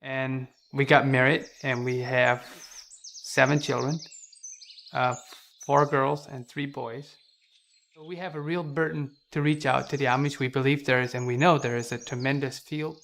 and we got married, and we have 7 children, uh, 4 girls and 3 boys. So we have a real burden to reach out to the Amish. We believe there is, and we know there is a tremendous field.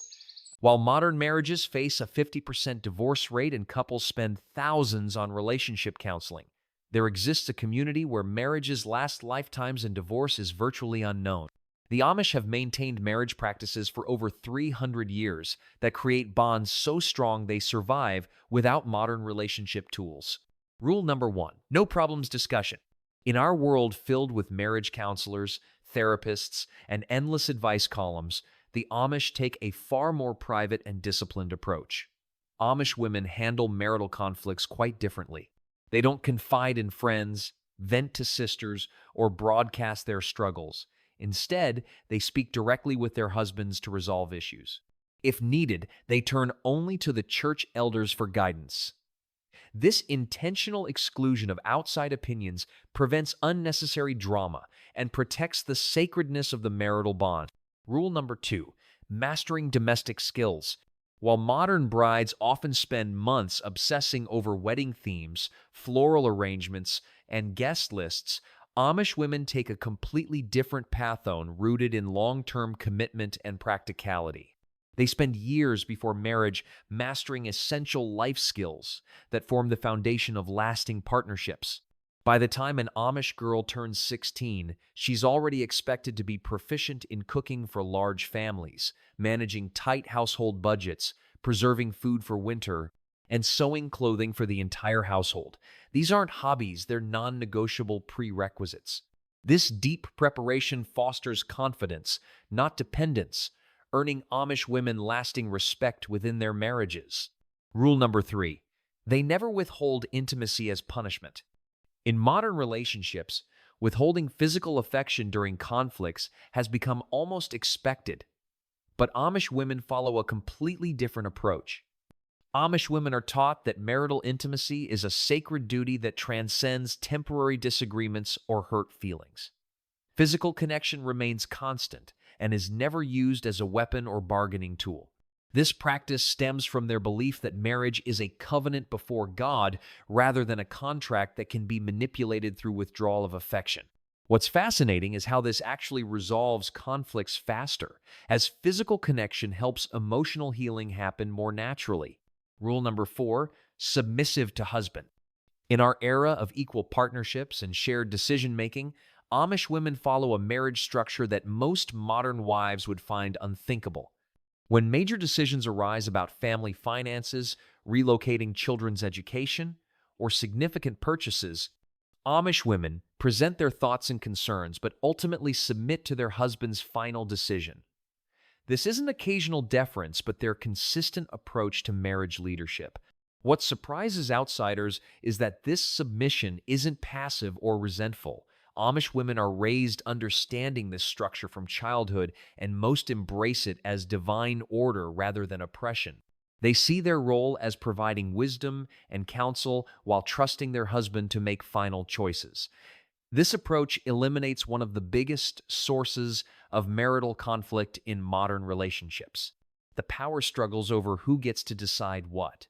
While modern marriages face a 50% divorce rate and couples spend thousands on relationship counseling, there exists a community where marriages last lifetimes and divorce is virtually unknown. The Amish have maintained marriage practices for over 300 years that create bonds so strong they survive without modern relationship tools. Rule number 1, no problems discussion. In our world filled with marriage counselors, therapists, and endless advice columns, the Amish take a far more private and disciplined approach. Amish women handle marital conflicts quite differently. They don't confide in friends, vent to sisters, or broadcast their struggles. Instead, they speak directly with their husbands to resolve issues. If needed, they turn only to the church elders for guidance. This intentional exclusion of outside opinions prevents unnecessary drama and protects the sacredness of the marital bond. Rule number 2, mastering domestic skills. While modern brides often spend months obsessing over wedding themes, floral arrangements, and guest lists, Amish women take a completely different path rooted in long-term commitment and practicality. They spend years before marriage mastering essential life skills that form the foundation of lasting partnerships. By the time an Amish girl turns 16, she's already expected to be proficient in cooking for large families, managing tight household budgets, preserving food for winter, and sewing clothing for the entire household. These aren't hobbies, they're non-negotiable prerequisites. This deep preparation fosters confidence, not dependence, earning Amish women lasting respect within their marriages. Rule number 3, they never withhold intimacy as punishment. In modern relationships, withholding physical affection during conflicts has become almost expected. But Amish women follow a completely different approach. Amish women are taught that marital intimacy is a sacred duty that transcends temporary disagreements or hurt feelings. Physical connection remains constant and is never used as a weapon or bargaining tool. This practice stems from their belief that marriage is a covenant before God rather than a contract that can be manipulated through withdrawal of affection. What's fascinating is how this actually resolves conflicts faster, as physical connection helps emotional healing happen more naturally. Rule number 4, submissive to husband. In our era of equal partnerships and shared decision-making, Amish women follow a marriage structure that most modern wives would find unthinkable. When major decisions arise about family finances, relocating children's education, or significant purchases, Amish women present their thoughts and concerns but ultimately submit to their husband's final decision. This isn't occasional deference, but their consistent approach to marriage leadership. What surprises outsiders is that this submission isn't passive or resentful. Amish women are raised understanding this structure from childhood and most embrace it as divine order rather than oppression. They see their role as providing wisdom and counsel while trusting their husband to make final choices. This approach eliminates one of the biggest sources of marital conflict in modern relationships: the power struggles over who gets to decide what.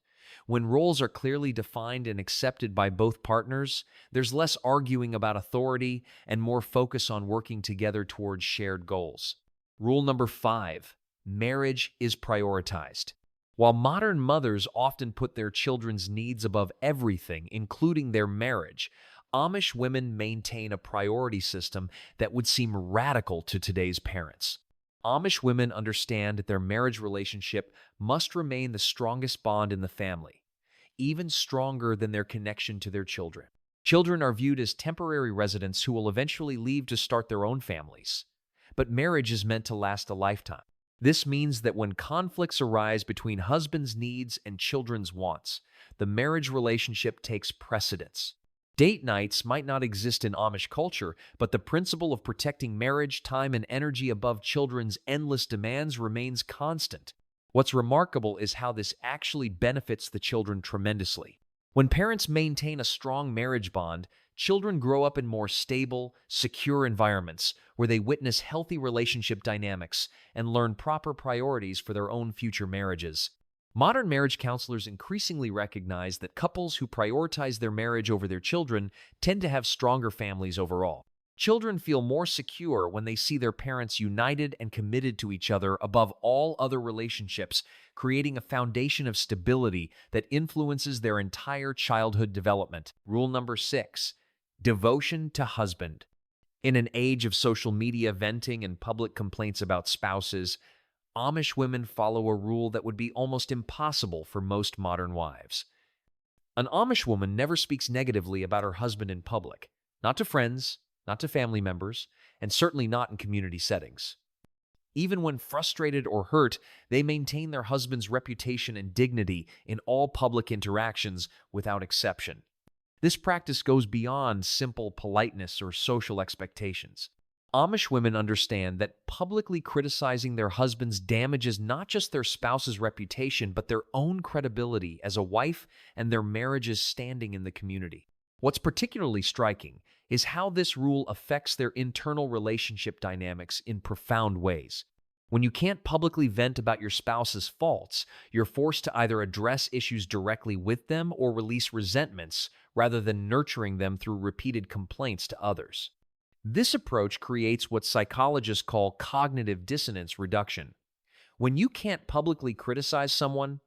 When roles are clearly defined and accepted by both partners, there's less arguing about authority and more focus on working together towards shared goals. Rule number 5, marriage is prioritized. While modern mothers often put their children's needs above everything, including their marriage, Amish women maintain a priority system that would seem radical to today's parents. Amish women understand that their marriage relationship must remain the strongest bond in the family, even stronger than their connection to their children. Children are viewed as temporary residents who will eventually leave to start their own families. But marriage is meant to last a lifetime. This means that when conflicts arise between husband's needs and children's wants, the marriage relationship takes precedence. Date nights might not exist in Amish culture, but the principle of protecting marriage, time, and energy above children's endless demands remains constant. What's remarkable is how this actually benefits the children tremendously. When parents maintain a strong marriage bond, children grow up in more stable, secure environments where they witness healthy relationship dynamics and learn proper priorities for their own future marriages. Modern marriage counselors increasingly recognize that couples who prioritize their marriage over their children tend to have stronger families overall. Children feel more secure when they see their parents united and committed to each other above all other relationships, creating a foundation of stability that influences their entire childhood development. Rule number 6, devotion to husband. In an age of social media venting and public complaints about spouses, Amish women follow a rule that would be almost impossible for most modern wives. An Amish woman never speaks negatively about her husband in public, not to friends, not to family members, and certainly not in community settings. Even when frustrated or hurt, they maintain their husband's reputation and dignity in all public interactions without exception. This practice goes beyond simple politeness or social expectations. Amish women understand that publicly criticizing their husbands damages not just their spouse's reputation, but their own credibility as a wife and their marriage's standing in the community. What's particularly striking is how this rule affects their internal relationship dynamics in profound ways. When you can't publicly vent about your spouse's faults, you're forced to either address issues directly with them or release resentments rather than nurturing them through repeated complaints to others. This approach creates what psychologists call cognitive dissonance reduction. When you can't publicly criticize someone,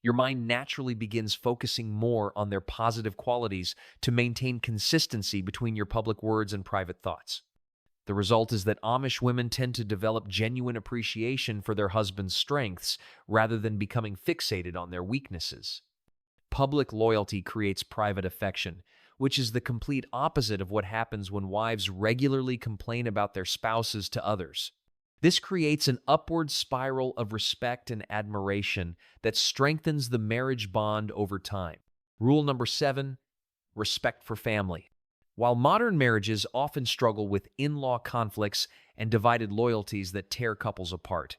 your mind naturally begins focusing more on their positive qualities to maintain consistency between your public words and private thoughts. The result is that Amish women tend to develop genuine appreciation for their husband's strengths rather than becoming fixated on their weaknesses. Public loyalty creates private affection, which is the complete opposite of what happens when wives regularly complain about their spouses to others. This creates an upward spiral of respect and admiration that strengthens the marriage bond over time. Rule number 7, respect for family. While modern marriages often struggle with in-law conflicts and divided loyalties that tear couples apart,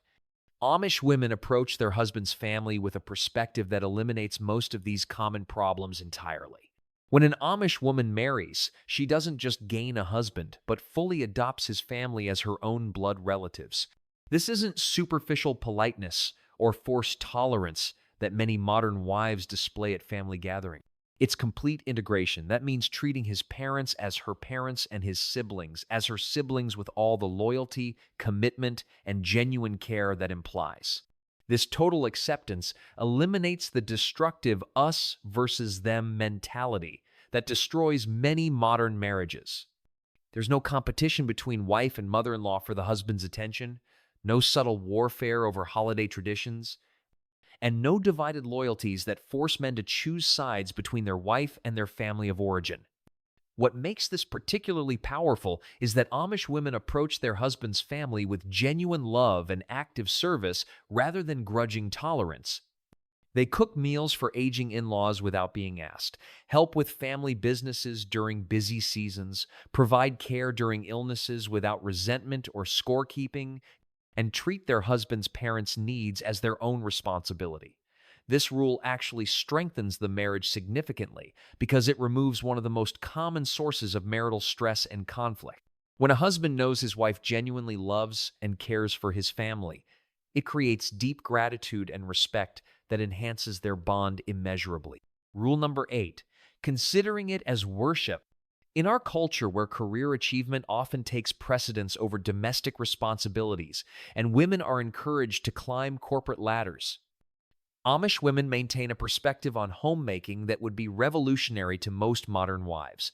Amish women approach their husband's family with a perspective that eliminates most of these common problems entirely. When an Amish woman marries, she doesn't just gain a husband, but fully adopts his family as her own blood relatives. This isn't superficial politeness or forced tolerance that many modern wives display at family gatherings. It's complete integration. That means treating his parents as her parents and his siblings as her siblings with all the loyalty, commitment, and genuine care that implies. This total acceptance eliminates the destructive us versus them mentality that destroys many modern marriages. There's no competition between wife and mother-in-law for the husband's attention, no subtle warfare over holiday traditions, and no divided loyalties that force men to choose sides between their wife and their family of origin. What makes this particularly powerful is that Amish women approach their husband's family with genuine love and active service rather than grudging tolerance. They cook meals for aging in-laws without being asked, help with family businesses during busy seasons, provide care during illnesses without resentment or scorekeeping, and treat their husband's parents' needs as their own responsibility. This rule actually strengthens the marriage significantly because it removes one of the most common sources of marital stress and conflict. When a husband knows his wife genuinely loves and cares for his family, it creates deep gratitude and respect that enhances their bond immeasurably. Rule number 8, considering it as worship. In our culture where career achievement often takes precedence over domestic responsibilities and women are encouraged to climb corporate ladders, Amish women maintain a perspective on homemaking that would be revolutionary to most modern wives.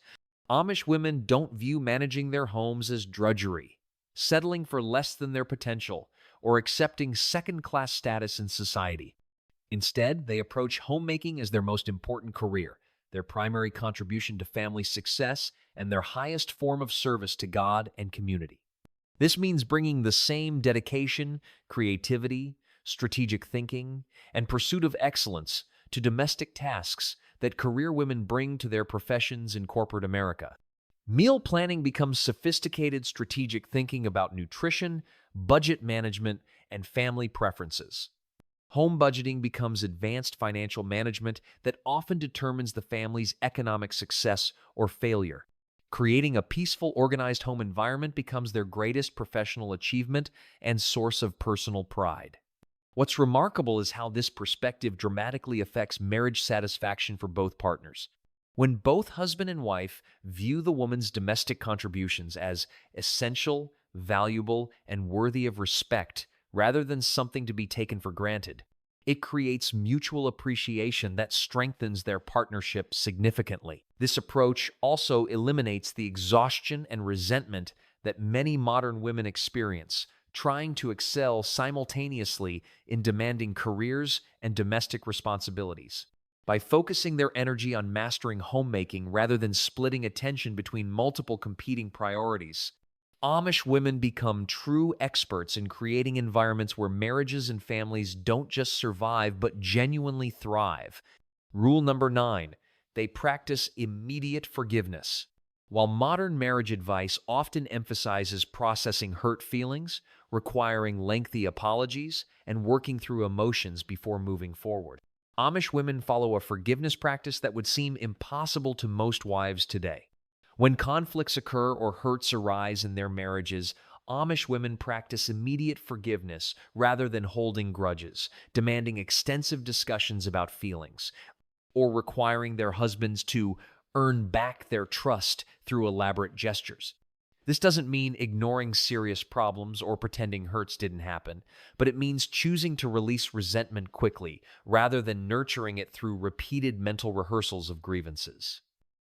Amish women don't view managing their homes as drudgery, settling for less than their potential, or accepting second-class status in society. Instead, they approach homemaking as their most important career, their primary contribution to family success, and their highest form of service to God and community. This means bringing the same dedication, creativity, strategic thinking, and pursuit of excellence to domestic tasks that career women bring to their professions in corporate America. Meal planning becomes sophisticated strategic thinking about nutrition, budget management, and family preferences. Home budgeting becomes advanced financial management that often determines the family's economic success or failure. Creating a peaceful, organized home environment becomes their greatest professional achievement and source of personal pride. What's remarkable is how this perspective dramatically affects marriage satisfaction for both partners. When both husband and wife view the woman's domestic contributions as essential, valuable, and worthy of respect rather than something to be taken for granted, it creates mutual appreciation that strengthens their partnership significantly. This approach also eliminates the exhaustion and resentment that many modern women experience, trying to excel simultaneously in demanding careers and domestic responsibilities. By focusing their energy on mastering homemaking rather than splitting attention between multiple competing priorities, Amish women become true experts in creating environments where marriages and families don't just survive but genuinely thrive. Rule number 9, they practice immediate forgiveness. While modern marriage advice often emphasizes processing hurt feelings, requiring lengthy apologies, and working through emotions before moving forward, Amish women follow a forgiveness practice that would seem impossible to most wives today. When conflicts occur or hurts arise in their marriages, Amish women practice immediate forgiveness rather than holding grudges, demanding extensive discussions about feelings, or requiring their husbands to earn back their trust through elaborate gestures. This doesn't mean ignoring serious problems or pretending hurts didn't happen, but it means choosing to release resentment quickly rather than nurturing it through repeated mental rehearsals of grievances.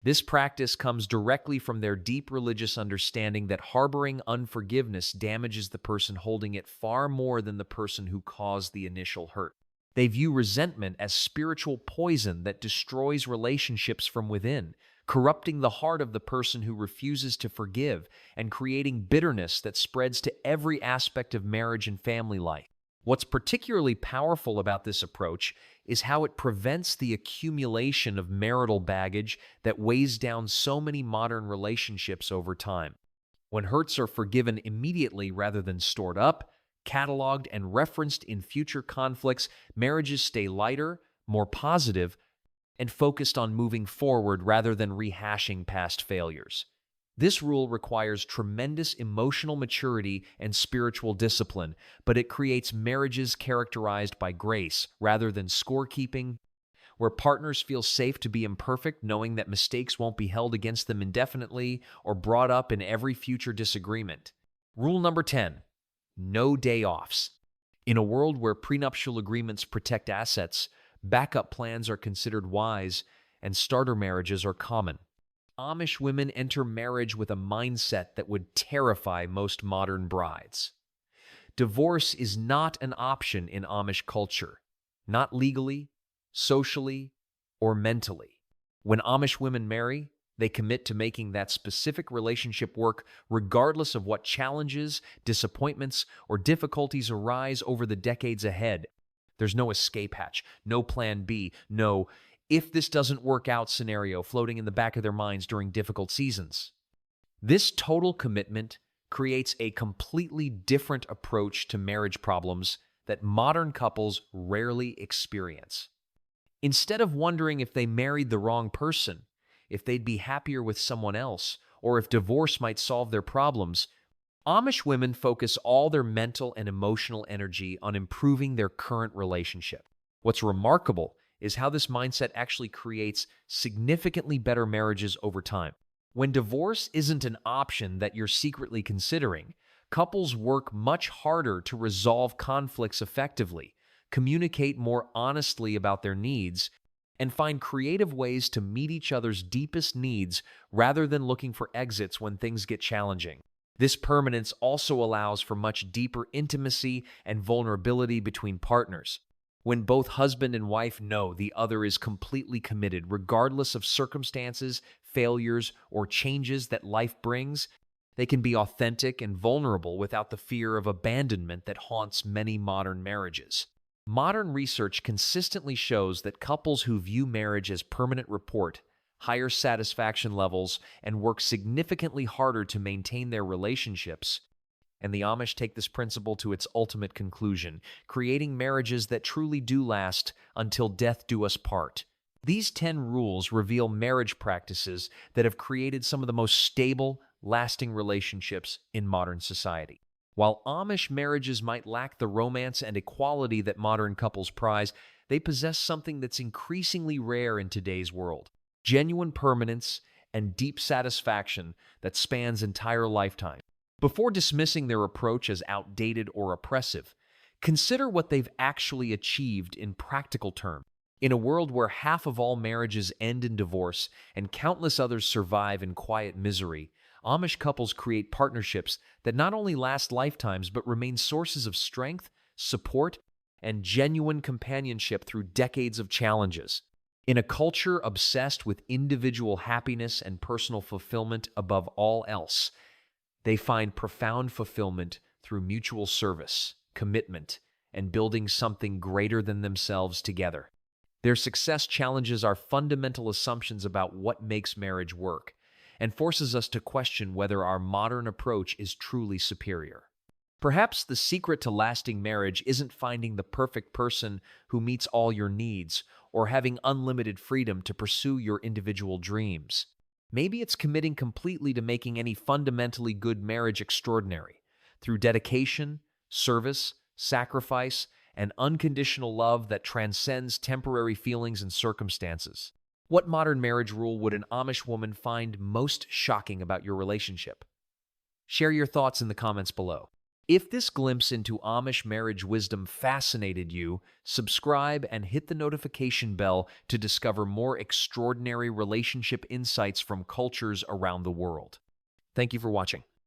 This practice comes directly from their deep religious understanding that harboring unforgiveness damages the person holding it far more than the person who caused the initial hurt. They view resentment as spiritual poison that destroys relationships from within, corrupting the heart of the person who refuses to forgive and creating bitterness that spreads to every aspect of marriage and family life. What's particularly powerful about this approach is how it prevents the accumulation of marital baggage that weighs down so many modern relationships over time. When hurts are forgiven immediately rather than stored up, cataloged, and referenced in future conflicts, marriages stay lighter, more positive, and focused on moving forward rather than rehashing past failures. This rule requires tremendous emotional maturity and spiritual discipline, but it creates marriages characterized by grace rather than scorekeeping, where partners feel safe to be imperfect, knowing that mistakes won't be held against them indefinitely or brought up in every future disagreement. Rule number 10, no day offs. In a world where prenuptial agreements protect assets, backup plans are considered wise, and starter marriages are common. Amish women enter marriage with a mindset that would terrify most modern brides. Divorce is not an option in Amish culture, not legally, socially, or mentally. When Amish women marry, they commit to making that specific relationship work regardless of what challenges, disappointments, or difficulties arise over the decades ahead. There's no escape hatch, no plan B, no if this doesn't work out scenario floating in the back of their minds during difficult seasons. This total commitment creates a completely different approach to marriage problems that modern couples rarely experience. Instead of wondering if they married the wrong person, if they'd be happier with someone else, or if divorce might solve their problems, Amish women focus all their mental and emotional energy on improving their current relationship. What's remarkable is how this mindset actually creates significantly better marriages over time. When divorce isn't an option that you're secretly considering, couples work much harder to resolve conflicts effectively, communicate more honestly about their needs, and find creative ways to meet each other's deepest needs rather than looking for exits when things get challenging. This permanence also allows for much deeper intimacy and vulnerability between partners. When both husband and wife know the other is completely committed, regardless of circumstances, failures, or changes that life brings, they can be authentic and vulnerable without the fear of abandonment that haunts many modern marriages. Modern research consistently shows that couples who view marriage as permanent report higher satisfaction levels and work significantly harder to maintain their relationships. And the Amish take this principle to its ultimate conclusion, creating marriages that truly do last until death do us part. These 10 rules reveal marriage practices that have created some of the most stable, lasting relationships in modern society. While Amish marriages might lack the romance and equality that modern couples prize, they possess something that's increasingly rare in today's world: genuine permanence and deep satisfaction that spans entire lifetime. Before dismissing their approach as outdated or oppressive, consider what they've actually achieved in practical terms. In a world where half of all marriages end in divorce and countless others survive in quiet misery, Amish couples create partnerships that not only last lifetimes but remain sources of strength, support, and genuine companionship through decades of challenges. In a culture obsessed with individual happiness and personal fulfillment above all else, they find profound fulfillment through mutual service, commitment, and building something greater than themselves together. Their success challenges our fundamental assumptions about what makes marriage work and forces us to question whether our modern approach is truly superior. Perhaps the secret to lasting marriage isn't finding the perfect person who meets all your needs or having unlimited freedom to pursue your individual dreams. Maybe it's committing completely to making any fundamentally good marriage extraordinary through dedication, service, sacrifice, and unconditional love that transcends temporary feelings and circumstances. What modern marriage rule would an Amish woman find most shocking about your relationship? Share your thoughts in the comments below. If this glimpse into Amish marriage wisdom fascinated you, subscribe and hit the notification bell to discover more extraordinary relationship insights from cultures around the world. Thank you for watching.